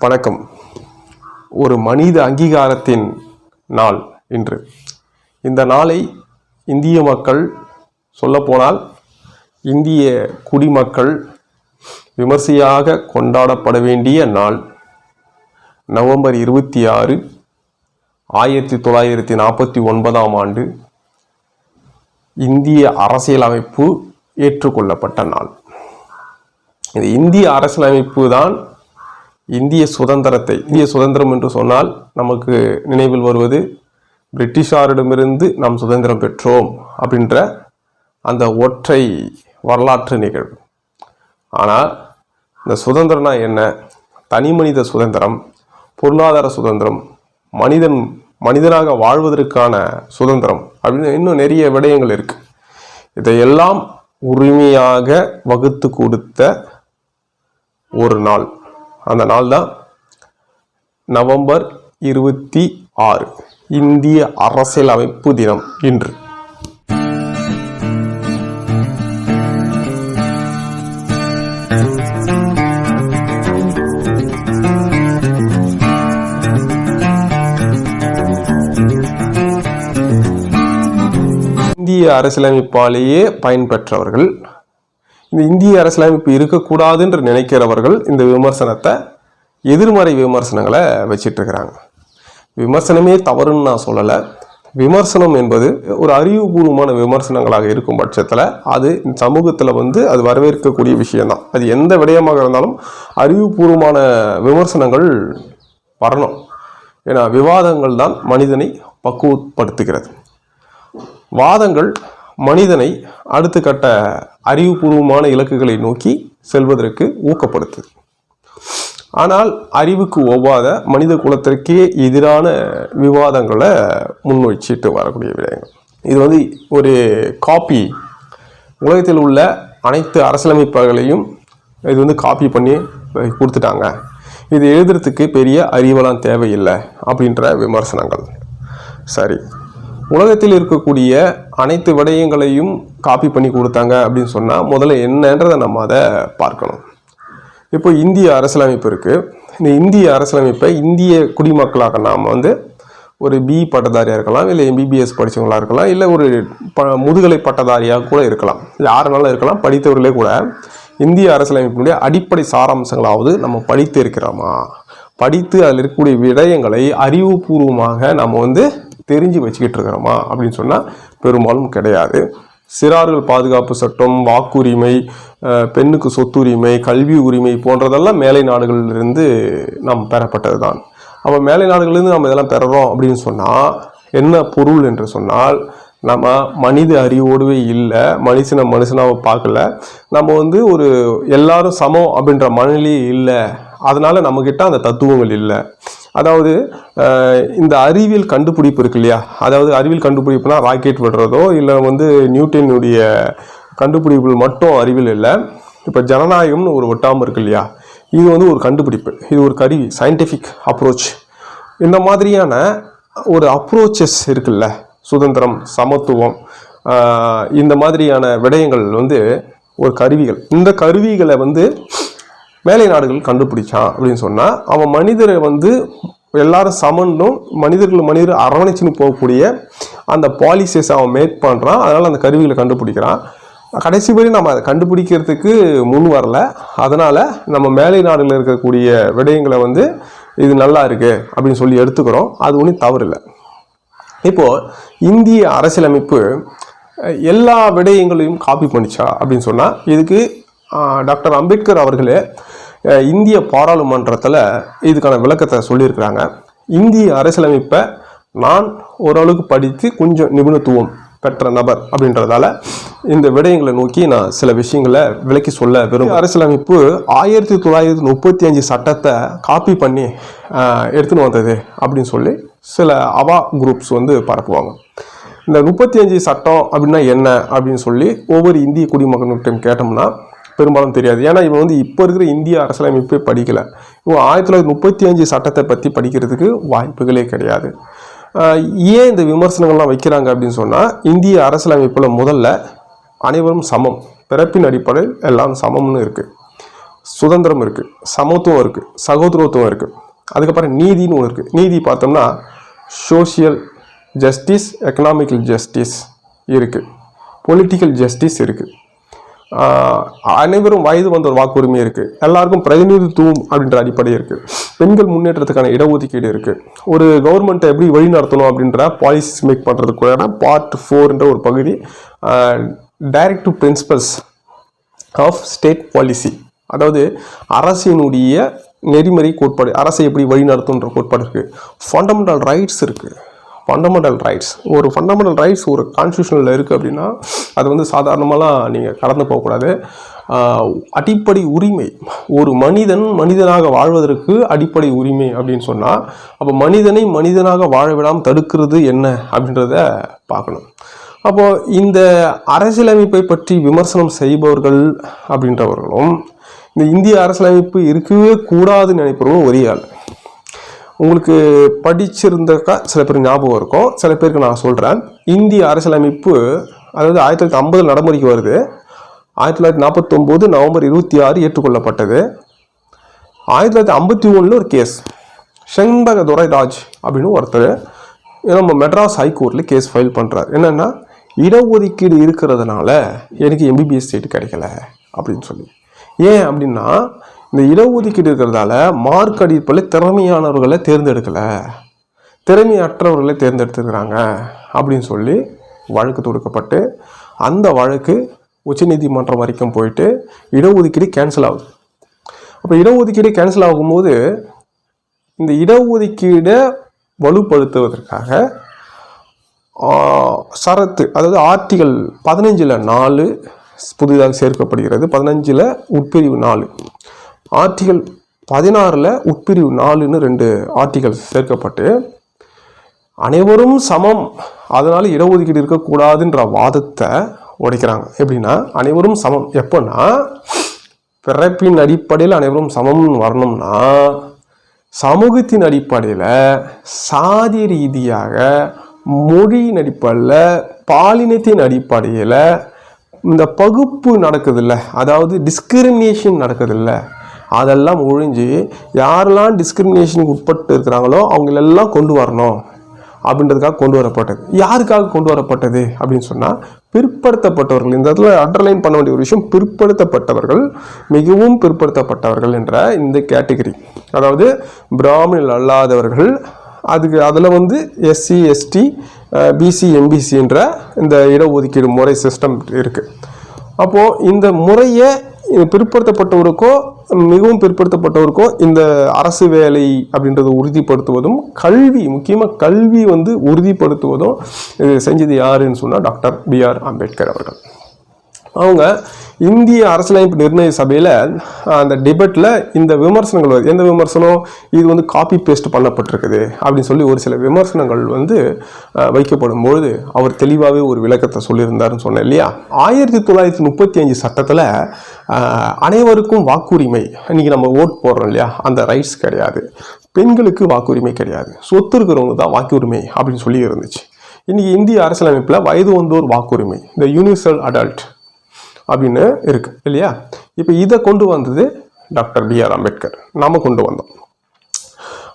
வணக்கம். ஒரு மனித அங்கீகாரத்தின் நாள் இன்று. இந்த நாளை இந்திய மக்கள், சொல்லப்போனால் இந்திய குடிமக்கள் விமர்சையாக கொண்டாடப்பட வேண்டிய நாள். நவம்பர் 26, 1949 ஆண்டு இந்திய அரசியலமைப்பு ஏற்றுக்கொள்ளப்பட்ட நாள். இந்த இந்திய அரசியலமைப்பு தான் இந்திய சுதந்திரம் என்று சொன்னால் நமக்கு நினைவில் வருவது பிரிட்டிஷாரிடமிருந்து நாம் சுதந்திரம் பெற்றோம் அப்படின்ற அந்த ஒற்றை வரலாற்று நிகழ்வு. ஆனால் இந்த சுதந்திரம்னா என்ன? தனி மனித சுதந்திரம், பொருளாதார சுதந்திரம், மனிதனாக வாழ்வதற்கான சுதந்திரம் அப்படின்னு இன்னும் நிறைய விடயங்கள் இருக்கு. இதையெல்லாம் உரிமையாக வகுத்து கொடுத்த ஒரு நாள். அந்த நாள் தான் நவம்பர் 26, இந்திய அரசியலமைப்பு தினம் இன்று. இந்திய அரசியலமைப்பாலேயே பயன்பெற்றவர்கள், இந்த இந்திய அரசியலமைப்பு இருக்கக்கூடாது என்று நினைக்கிறவர்கள் இந்த விமர்சனத்தை, எதிர்மறை விமர்சனங்களை வச்சிட்டு இருக்கிறாங்க. விமர்சனமே தவறுன்னு நான் சொல்லலை. விமர்சனம் என்பது ஒரு அறிவுபூர்வமான விமர்சனங்களாக இருக்கும் பட்சத்தில் அது சமூகத்தில் அது வரவேற்கக்கூடிய விஷயம்தான். அது எந்த விடயமாக இருந்தாலும் அறிவுபூர்வமான விமர்சனங்கள் வரணும். ஏன்னா விவாதங்கள் தான் மனிதனை பக்குவப்படுத்துகிறது. வாதங்கள் மனிதனை அடுத்த கட்ட அறிவுபூர்வமான இலக்குகளை நோக்கி செல்வதற்கு ஊக்கப்படுத்துது. ஆனால் அறிவுக்கு ஒவ்வாத மனித குலத்திற்கே எதிரான விவாதங்களை முன்வைச்சிட்டு வரக்கூடிய விடயங்கள். இது ஒரு காப்பி. உலகத்தில் உள்ள அனைத்து அரசியலமைப்புகளையும் இது காப்பி பண்ணி கொடுத்துட்டாங்க, இது எழுதுறதுக்கு பெரிய அறிவெல்லாம் தேவையில்லை அப்படின்ற விமர்சனங்கள். சரி, உலகத்தில் இருக்கக்கூடிய அனைத்து விடயங்களையும் காப்பி பண்ணி கொடுத்தாங்க அப்படின்னு சொன்னால் முதல்ல என்னன்றதை நம்ம அதை பார்க்கணும். இப்போ இந்திய அரசியலமைப்பு இருக்குது. இந்த இந்திய அரசியலமைப்பை இந்திய குடிமக்களாக நாம் ஒரு BE பட்டதாரியாக இருக்கலாம், இல்லை MBBS படித்தவங்களாக இருக்கலாம், இல்லை ஒரு முதுகலை பட்டதாரியாக கூட இருக்கலாம், யாருனாலும் இருக்கலாம். படித்தவர்களே கூட இந்திய அரசியலமைப்பினுடைய அடிப்படை சாராம்சங்களாவது நம்ம படித்து இருக்கிறோமா, படித்து அதில் இருக்கக்கூடிய விடயங்களை அறிவுபூர்வமாக நம்ம தெரிஞ்சு வச்சுக்கிட்டு இருக்கிறோமா அப்படின்னு சொன்னால் பெரும்பாலும் கிடையாது. சிறார்கள் பாதுகாப்பு சட்டம், வாக்குரிமை, பெண்ணுக்கு சொத்துரிமை, கல்வி உரிமை போன்றதெல்லாம் மேலை நாடுகளிலிருந்து நாம் பெறப்பட்டது தான். அப்போ மேலை நாடுகளிலிருந்து நம்ம இதெல்லாம் பெறுறோம் அப்படின்னு சொன்னால் என்ன பொருள் என்று சொன்னால், நம்ம மனித அறிவோடவே இல்லை, மனுஷனாவை பார்க்கல, நம்ம ஒரு எல்லாரும் சமம் அப்படின்ற மனநிலையே இல்லை. அதனால நம்மக்கிட்ட அந்த தத்துவங்கள் இல்லை. அதாவது இந்த அறிவியல் கண்டுபிடிப்பு இருக்கு இல்லையா, அதாவது அறிவியல் கண்டுபிடிப்புனா ராக்கெட் விடுறதோ இல்லை நியூட்டனுடைய கண்டுபிடிப்புகள் மட்டும் அறிவியல் இல்லை. இப்போ ஜனநாயகம்னு ஒரு ஒட்டாமல் இருக்கு இல்லையா, இது ஒரு கண்டுபிடிப்பு, இது ஒரு கருவி, சயின்டிஃபிக் அப்ரோச். இந்த மாதிரியான ஒரு அப்ரோச்சஸ் இருக்குல்ல, சுதந்திரம், சமத்துவம், இந்த மாதிரியான விடயங்கள் ஒரு கருவிகள். இந்த கருவிகளை மேலை நாடுகள் கண்டுபிடிச்சான் அப்படின்னு சொன்னால் அவன் மனிதரை எல்லாரும் சமன்னும் மனிதர் அரவணைச்சுன்னு போகக்கூடிய அந்த பாலிசிஸ் அவன் மேக் பண்ணுறான். அதனால் அந்த கருவிகளை கண்டுபிடிக்கிறான். கடைசி வரை நம்ம அதை கண்டுபிடிக்கிறதுக்கு முன் வரல. அதனால் நம்ம மேலை நாடுகளில் இருக்கக்கூடிய விடயங்களை இது நல்லா இருக்குது அப்படின்னு சொல்லி எடுத்துக்கிறோம். அது ஒன்றும் தவறு இல்லை. இப்போது இந்திய அரசியலமைப்பு எல்லா விடயங்களையும் காப்பி பண்ணிச்சா அப்படின்னு சொன்னால் இதுக்கு டாக்டர் அம்பேத்கர் அவர்களே இந்திய பாராளுமன்றத்தில் இதுக்கான விளக்கத்தை சொல்லியிருக்கிறாங்க. இந்திய அரசியலமைப்பை நான் ஓரளவுக்கு படித்து கொஞ்சம் நிபுணத்துவம் பெற்ற நபர் அப்படின்றதால இந்த விடயங்களை நோக்கி நான் சில விஷயங்களை விளக்கி சொல்ல விரும்புகிறேன். அரசியலமைப்பு 1935 சட்டத்தை காப்பி பண்ணி எடுத்துன்னு வந்தது அப்படின்னு சொல்லி சில அவா குரூப்ஸ் பரப்புவாங்க. இந்த 35 சட்டம் அப்படின்னா என்ன அப்படின்னு சொல்லி ஒவ்வொரு இந்திய குடிமகன்கிட்ட கேட்டோம்னா பெரும்பாலும் தெரியாது. ஏன்னா இவன் இப்போ இருக்கிற இந்திய அரசியலமைப்பை படிக்கலை. இவன் 1935 சட்டத்தை பற்றி படிக்கிறதுக்கு வாய்ப்புகளே கிடையாது. ஏன் இந்த விமர்சனங்கள்லாம் வைக்கிறாங்க அப்படின்னு சொன்னால், இந்திய அரசியலமைப்பில் முதல்ல அனைவரும் சமம், பிறப்பின் அடிப்படையில் எல்லாம் சமம்னு இருக்குது. சுதந்திரம் இருக்குது, சமத்துவம் இருக்குது, சகோதரத்துவம் இருக்குது. அதுக்கப்புறம் நீதின்னு ஒன்று இருக்குது. நீதி பார்த்தோம்னா சோஷியல் ஜஸ்டிஸ், எக்கனாமிக்கல் ஜஸ்டிஸ் இருக்குது, பொலிட்டிக்கல் ஜஸ்டிஸ் இருக்குது. அனைவரும் வயது வந்த ஒரு வாக்குரிமை இருக்குது, எல்லாருக்கும் பிரதிநிதித்துவம் அப்படின்ற அடிப்படை இருக்குது, பெண்கள் முன்னேற்றத்துக்கான இடஒதுக்கீடு இருக்குது, ஒரு கவர்மெண்ட்டை எப்படி வழி நடத்தணும் அப்படின்ற பாலிசிஸ் மேக் பண்ணுறதுக்குள்ள பார்ட் 4 ஒரு பகுதி directive principles of state policy, அதாவது அரசினுடைய நெறிமுறை கோட்பாடு, அரசை எப்படி வழி நடத்துன்ற கோட்பாடு இருக்குது. ஃபண்டமெண்டல் ரைட்ஸ் இருக்குது. ஃபண்டமெண்டல் ரைட்ஸ், ஒரு ஃபண்டமெண்டல் ரைட்ஸ் ஒரு கான்ஸ்டியூஷனில் இருக்குது அப்படின்னா அது வந்து சாதாரணமாலாம் நீங்கள் கடந்து போகக்கூடாது. அடிப்படை உரிமை, ஒரு மனிதனாக வாழ்வதற்கு அடிப்படை உரிமை அப்படின்னு சொன்னால் அப்போ மனிதனை மனிதனாக வாழ விடாமல் தடுக்கிறது என்ன அப்படின்றத பார்க்கணும். அப்போது இந்த அரசியலமைப்பை பற்றி விமர்சனம் செய்பவர்கள் அப்படின்றவர்களும் இந்த இந்திய அரசியலமைப்பு இருக்கவே கூடாதுன்னு நினைப்பவர்களும் ஒரே ஆள். உங்களுக்கு படிச்சிருந்தக்கா சில பேர் ஞாபகம் இருக்கும், சில பேருக்கு நான் சொல்கிறேன். இந்திய அரசியலமைப்பு அதாவது 1950 நடைமுறைக்கு வருது. 1949 நவம்பர் 26 ஏற்றுக்கொள்ளப்பட்டது. 1951 ஒரு கேஸ், செண்பக துரைராஜ் அப்படின்னு ஒருத்தர் நம்ம மெட்ராஸ் ஹைகோர்ட்டில் கேஸ் ஃபைல் பண்ணுறாரு. என்னென்னா இடஒதுக்கீடு இருக்கிறதுனால எனக்கு எம்பிபிஎஸ் சீட்டு கிடைக்கல அப்படின்னு சொல்லி. ஏன் அப்படின்னா இந்த இடஒதுக்கீடு இருக்கிறதால மார்க் அடிப்படையில் திறமையானவர்களை தேர்ந்தெடுக்கலை, திறமையற்றவர்களை தேர்ந்தெடுத்துக்கிறாங்க அப்படின்னு சொல்லி வழக்கு தொடுக்கப்பட்டு அந்த வழக்கு உச்சநீதிமன்றம் வரைக்கும் போயிட்டு இடஒதுக்கீடு கேன்சல் ஆகுது. அப்போ இடஒதுக்கீடு கேன்சல் ஆகும்போது இந்த இடஒதுக்கீடை வலுப்படுத்துவதற்காக சரத்து, அதாவது ஆர்டிகல் 15ல் 4 புதிதாக சேர்க்கப்படுகிறது. 15ல் உட்பிரிவு 4, ஆர்டிகல் 16ல் உட்பிரிவு 4ன்னு 2 ஆர்டிகல் சேர்க்கப்பட்டு அனைவரும் சமம், அதனால் இடஒதுக்கீடு இருக்கக்கூடாதுன்ற வாதத்தை உடைக்கிறாங்க. எப்படின்னா அனைவரும் சமம் எப்போன்னா பிறப்பின் அடிப்படையில் அனைவரும் சமம்னு வரணும்னா சமூகத்தின் அடிப்படையில், சாதி ரீதியாக, மொழியின் அடிப்படையில், பாலினத்தின் அடிப்படையில் இந்த பகுப்பு நடக்குதில்ல, அதாவது டிஸ்கிரிமினேஷன் நடக்குதில்ல, அதெல்லாம் ஒழிஞ்சு யாரெல்லாம் டிஸ்கிரிமினேஷனுக்கு உட்பட்டு இருக்கிறாங்களோ அவங்களெல்லாம் கொண்டு வரணும் அப்படின்றதுக்காக கொண்டு வரப்பட்டது. யாருக்காக கொண்டு வரப்பட்டது அப்படின்னு சொன்னால் பிற்படுத்தப்பட்டவர்கள். இந்த இடத்துல அண்டர்லைன் பண்ண வேண்டிய ஒரு விஷயம், பிற்படுத்தப்பட்டவர்கள், மிகவும் பிற்படுத்தப்பட்டவர்கள் என்ற இந்த கேட்டகரி, அதாவது பிராமணர்கள் அல்லாதவர்கள், அதில் வந்து எஸ்சி எஸ்டி பிசி எம்பிசின்ற இந்த இடஒதுக்கீடு முறை சிஸ்டம் இருக்குது. அப்போது இந்த முறையை பிற்படுத்தப்பட்டவருக்கோ மிகவும் பிற்படுத்தப்பட்டவருக்கோ இந்த அரசு வேலை அப்படின்றத உறுதிப்படுத்துவதும், கல்வி, முக்கியமாக கல்வி வந்து உறுதிப்படுத்துவதும் இது செஞ்சது யாருன்னு சொன்னால் டாக்டர் BR அம்பேத்கர் அவர்கள். அவங்க இந்திய அரசியலமைப்பு நிர்ணய சபையில் அந்த டிபேட்டில் இந்த விமர்சனங்கள் வருது. எந்த விமர்சனம்? இது வந்து காப்பி பேஸ்ட் பண்ணப்பட்டிருக்குது அப்படின்னு சொல்லி ஒரு சில விமர்சனங்கள் வந்து வைக்கப்படும் பொழுது அவர் தெளிவாகவே ஒரு விளக்கத்தை சொல்லியிருந்தாருன்னு சொன்னேன் இல்லையா. 1935 சட்டத்தில் அனைவருக்கும் வாக்குரிமை, இன்றைக்கி நம்ம ஓட் போடுறோம் இல்லையா, அந்த ரைட்ஸ் கிடையாது, பெண்களுக்கு வாக்குரிமை கிடையாது, சொத்து இருக்கிறவங்க தான் வாக்குரிமை அப்படின்னு சொல்லி இருந்துச்சு. இன்றைக்கி இந்திய அரசியலமைப்பில் வயது வந்தோர் வாக்குரிமை, இந்த யூனிவர்சல் அடல்ட் அப்படின்னு இருக்கு இல்லையா. இப்போ இதை கொண்டு வந்தது டாக்டர் BR அம்பேத்கர், நாம கொண்டு வந்தோம்.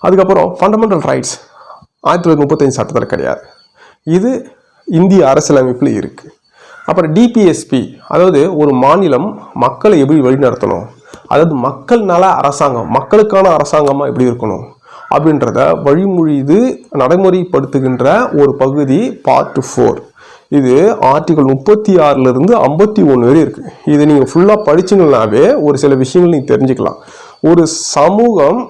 அதுக்கப்புறம் ஃபண்டமெண்டல் ரைட்ஸ் 1935 சட்டத்தில் கிடையாது, இது இந்திய அரசியலமைப்பில் இருக்குது. அப்புறம் DPSP, அதாவது ஒரு மாநிலம் மக்களை எப்படி வழிநடத்தணும், அதாவது மக்கள் நல அரசாங்கம், மக்களுக்கான அரசாங்கமாக எப்படி இருக்கணும் அப்படின்றத வழிமொழிது நடைமுறைப்படுத்துகின்ற ஒரு பகுதி பார்ட் 4. இது ஆர்டிகல் 36லிருந்து 51 வரை இருக்குது. இதை நீங்கள் ஃபுல்லாக படிச்சிங்கனாவே ஒரு சில விஷயங்கள் நீங்கள் தெரிஞ்சுக்கலாம். ஒரு சமூகம்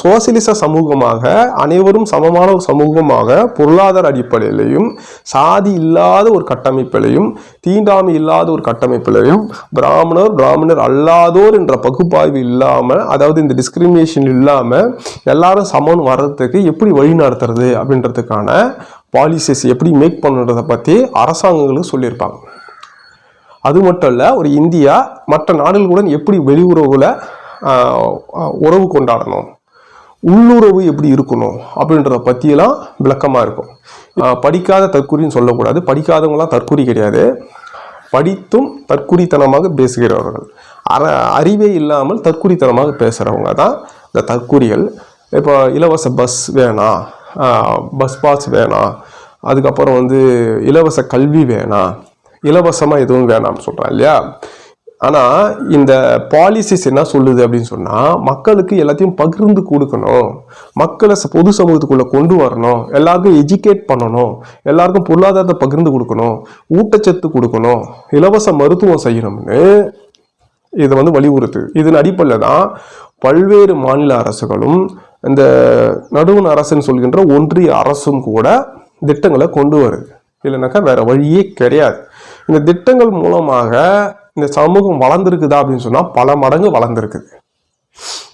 சோசியலிச சமூகமாக, அனைவரும் சமமான ஒரு சமூகமாக, பொருளாதார அடிப்படையிலையும், சாதி இல்லாத ஒரு கட்டமைப்பிலையும், தீண்டாமை இல்லாத ஒரு கட்டமைப்பிலையும், பிராமணர் அல்லாதோர் என்ற பகுப்பாய்வு இல்லாமல், அதாவது இந்த டிஸ்கிரிமினேஷன் இல்லாமல் எல்லாரும் சமன் வர்றதுக்கு எப்படி வழி நடத்துறது அப்படின்றதுக்கான பாலிசிஸ் எப்படி மேக் பண்ணுறதை பற்றி அரசாங்கங்களுக்கு சொல்லியிருப்பாங்க. அது மட்டும் இல்லை, ஒரு இந்தியா மற்ற நாடுகளுடன் எப்படி வெளியுறவில் உறவு கொண்டாடணும், உள்ளுறவு எப்படி இருக்கணும் அப்படின்றத பற்றியெல்லாம் விளக்கமாக இருக்கும். படிக்காத தற்குறின்னு சொல்லக்கூடாது, படிக்காதவங்களாம் தற்குறி கிடையாது, படித்தும் தற்குறித்தனமாக பேசுகிறவர்கள், அறிவே இல்லாமல் தற்குறித்தனமாக பேசுகிறவங்க தான் இந்த தற்குறிகள். இப்போ இலவச பஸ் வேணாம், பஸ் பாஸ் வேணாம், அதுக்கப்புறம் வந்து இலவச கல்வி வேணாம், இலவசமாக எதுவும் வேணாம்னு சொல்கிறான் இல்லையா. ஆனால் இந்த பாலிசிஸ் என்ன சொல்லுது அப்படின்னு சொன்னால், மக்களுக்கு எல்லாத்தையும் பகிர்ந்து கொடுக்கணும், மக்களை பொது சமூகத்துக்குள்ளே கொண்டு வரணும், எல்லாருக்கும் எஜுகேட் பண்ணணும், எல்லாருக்கும் பொருளாதாரத்தை பகிர்ந்து கொடுக்கணும், ஊட்டச்சத்து கொடுக்கணும், இலவச மருத்துவம் செய்யணும்னு இதை வந்து வலியுறுத்து. இதன் அடிப்படையில் தான் பல்வேறு மாநில அரசுகளும் இந்த நடுவண் அரசுன்னு சொல்கின்ற ஒன்றிய அரசும் கூட திட்டங்களை கொண்டு வருது. இல்லைனாக்கா வேற வழியே கிடையாது. இந்த திட்டங்கள் மூலமாக இந்த சமூகம் வளர்ந்துருக்குதா அப்படின்னு சொன்னால் பல மடங்கு வளர்ந்துருக்குது.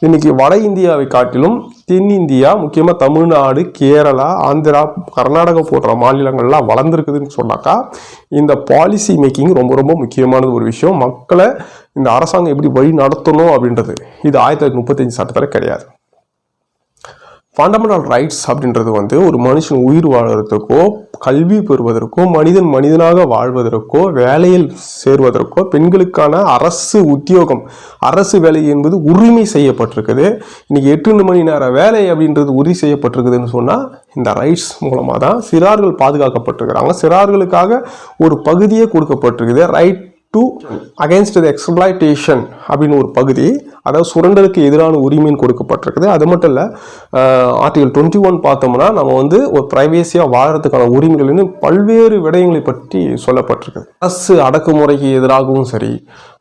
இன்னைக்கு வட இந்தியாவை காட்டிலும் தென்னிந்தியா, முக்கியமாக தமிழ்நாடு, கேரளா, ஆந்திரா, கர்நாடகா போன்ற மாநிலங்கள்லாம் வளர்ந்துருக்குதுன்னு சொன்னாக்கா இந்த பாலிசி மேக்கிங் ரொம்ப ரொம்ப முக்கியமானது ஒரு விஷயம். மக்களை இந்த அரசாங்கம் எப்படி வழி நடத்தணும் அப்படின்றது இது 1935 சட்டத்தில் கிடையாது. ஃபண்டமெண்டல் ரைட்ஸ் அப்படின்றது வந்து ஒரு மனுஷன் உயிர் வாழ்வதற்கோ, கல்வி பெறுவதற்கோ, மனிதன் மனிதனாக வாழ்வதற்கோ, வேலையில் சேர்வதற்கோ, பெண்களுக்கான அரசு உத்தியோகம், அரசு வேலை என்பது உரிமை செய்யப்பட்டிருக்குது. இன்னைக்கு 8 மணி நேர வேலை அப்படின்றது உறுதி செய்யப்பட்டிருக்குதுன்னு சொன்னால் இந்த ரைட்ஸ் மூலமாக தான் சிறார்கள் பாதுகாக்கப்பட்டிருக்கிறாங்க. சிறார்களுக்காக ஒரு பகுதியே கொடுக்கப்பட்டிருக்குது. Right to against the exploitation அப்படின்னு ஒரு பகுதி, அதாவது சுரண்டலுக்கு எதிரான உரிமைன்னு கொடுக்கப்பட்டிருக்குது. அது மட்டும் இல்லை, ஆர்டிகல் 21 பார்த்தோம்னா நம்ம வந்து ஒரு பிரைவேசியாக வாழறதுக்கான உரிமைகள்னு பல்வேறு விடயங்களை பற்றி சொல்லப்பட்டிருக்குது. அரசு அடக்குமுறைக்கு எதிராகவும் சரி,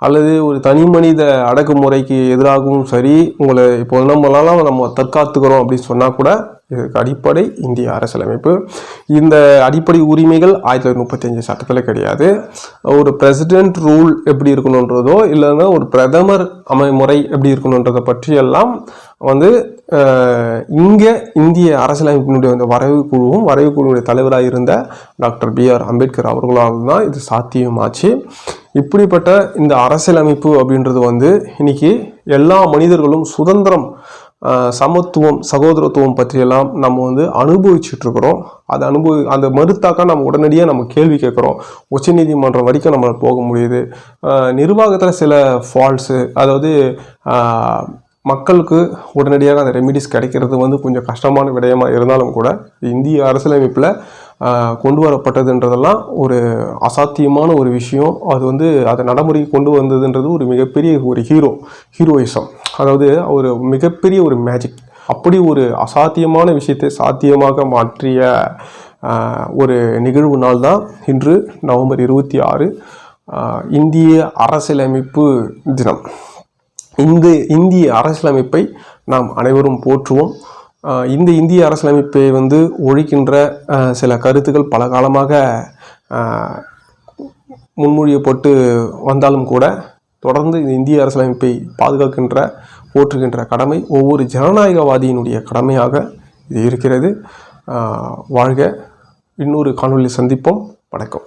அல்லது ஒரு தனி மனித அடக்குமுறைக்கு எதிராகவும் சரி, உங்களை இப்போ நம்ம தற்காத்துக்கிறோம் அப்படின்னு சொன்னால் கூட இதுக்கு அடிப்படை இந்திய அரசியலமைப்பு. இந்த அடிப்படை உரிமைகள் 1935 சட்டத்தில் கிடையாது. ஒரு பிரசிடென்ட் ரூல் எப்படி இருக்கணுன்றதோ, இல்லைன்னா ஒரு பிரதமர் முறை எப்படி இருக்கணுன்றதை பற்றியெல்லாம் வந்து இங்கே இந்திய அரசியலமைப்பினுடைய அந்த வரைவு குழுவுடைய தலைவராக இருந்த டாக்டர் BR அம்பேத்கர் அவர்களால் தான் இது சாத்தியமாச்சு. இப்படிப்பட்ட இந்த அரசியலமைப்பு அப்படின்றது வந்து இன்னைக்கு எல்லா மனிதர்களும் சுதந்திரம், சமத்துவம், சகோதரத்துவம் பற்றியெல்லாம் நம்ம வந்து அனுபவிச்சுட்டு இருக்கிறோம். அந்த மறுத்தாக்கா நம்ம உடனடியாக நம்ம கேள்வி கேட்குறோம். உச்சநீதிமன்றம் வரைக்கும் நம்ம போக முடியுது. நிர்வாகத்தில் சில ஃபால்ட்ஸு, அதாவது மக்களுக்கு உடனடியாக அந்த ரெமிடிஸ் கிடைக்கிறது வந்து கொஞ்சம் கஷ்டமான விடயமாக இருந்தாலும் கூட இந்திய அரசியலமைப்பில் கொண்டு வரப்பட்டதுன்றதெல்லாம் ஒரு அசாத்தியமான ஒரு விஷயம். அது வந்து அதை நடைமுறைக்கு கொண்டு வந்ததுன்றது ஒரு மிகப்பெரிய ஒரு ஹீரோயிசம், அதாவது ஒரு மிகப்பெரிய ஒரு மேஜிக். அப்படி ஒரு அசாத்தியமான விஷயத்தை சாத்தியமாக மாற்றிய ஒரு நிகழ்வு நாள் தான் இன்று நவம்பர் 26 இந்திய அரசியலமைப்பு தினம். இந்த இந்திய அரசியலமைப்பை நாம் அனைவரும் போற்றுவோம். இந்த இந்திய அரசியலமைப்பை வந்து ஒழிக்கின்ற சில கருத்துக்கள் பல காலமாக முன்மொழியப்பட்டு வந்தாலும் கூட தொடர்ந்து இந்த இந்திய அரசியலமைப்பை போற்றுகின்ற கடமை ஒவ்வொரு ஜனநாயகவாதியினுடைய கடமையாக இது இருக்கிறது. வாழ்க. இன்னொரு காணொளியில் சந்திப்போம். வணக்கம்.